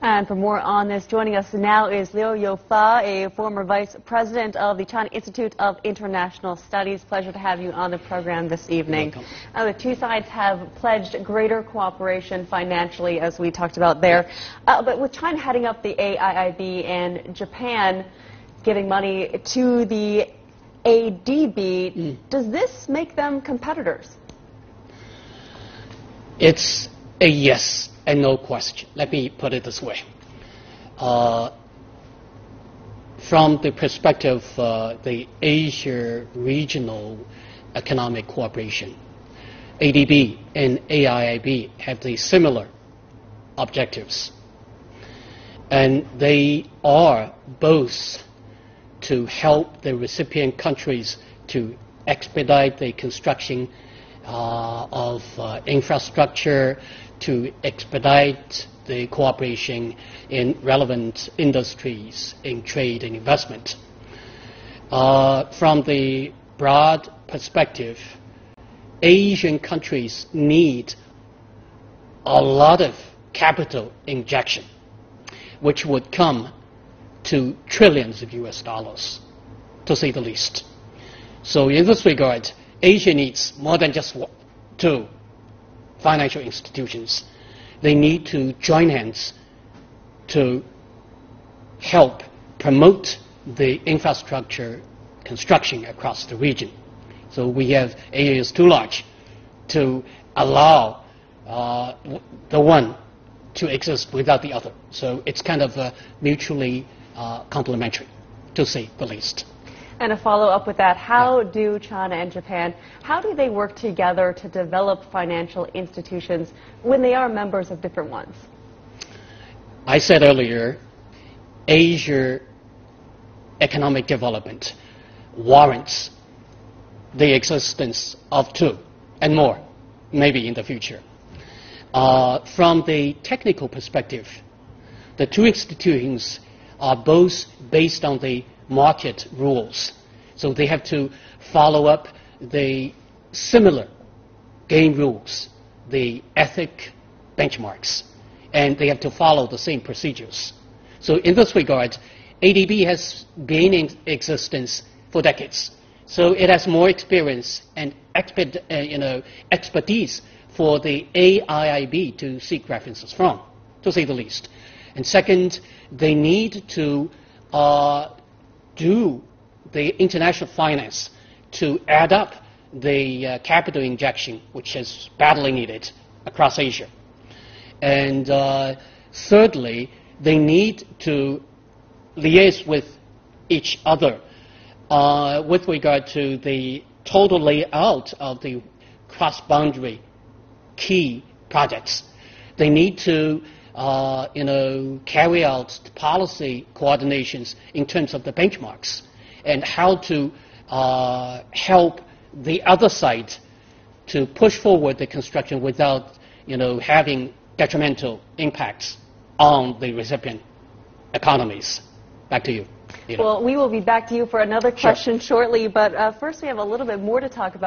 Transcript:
And for more on this, joining us now is Liu Youfa, a former vice president of the China Institute of International Studies. Pleasure to have you on the program this evening. The two sides have pledged greater cooperation financially, as we talked about there. But with China heading up the AIIB and Japan giving money to the ADB, does this make them competitors? It's a yes and no question. Let me put it this way. From the perspective of the Asia Regional Economic Cooperation, ADB and AIIB have the similar objectives. And they are both to help the recipient countries to expedite the construction of infrastructure, to expedite the cooperation in relevant industries, in trade and investment. From the broad perspective, Asian countries need a lot of capital injection, which would come to trillions of US dollars, to say the least. So in this regard, Asia needs more than just two financial institutions. They need to join hands to help promote the infrastructure construction across the region. So we have Asia is too large to allow the one to exist without the other. So it's kind of mutually complementary, to say the least. And a follow-up with that, how do China and Japan, how do they work together to develop financial institutions when they are members of different ones? I said earlier, Asia economic development warrants the existence of two and more, maybe in the future. From the technical perspective, the two institutions are both based on the market rules. So they have to follow up the similar game rules, the ethic benchmarks, and they have to follow the same procedures. So in this regard, ADB has been in existence for decades. So it has more experience and expertise for the AIIB to seek references from, to say the least. And second, they need to do the international finance to add up the capital injection, which is badly needed across Asia. And thirdly, they need to liaise with each other with regard to the total layout of the cross-boundary key projects. They need to carry out policy coordinations in terms of the benchmarks and how to help the other side to push forward the construction without, having detrimental impacts on the recipient economies. Back to you. Well, we will be back to you for another question shortly, but first we have a little bit more to talk about.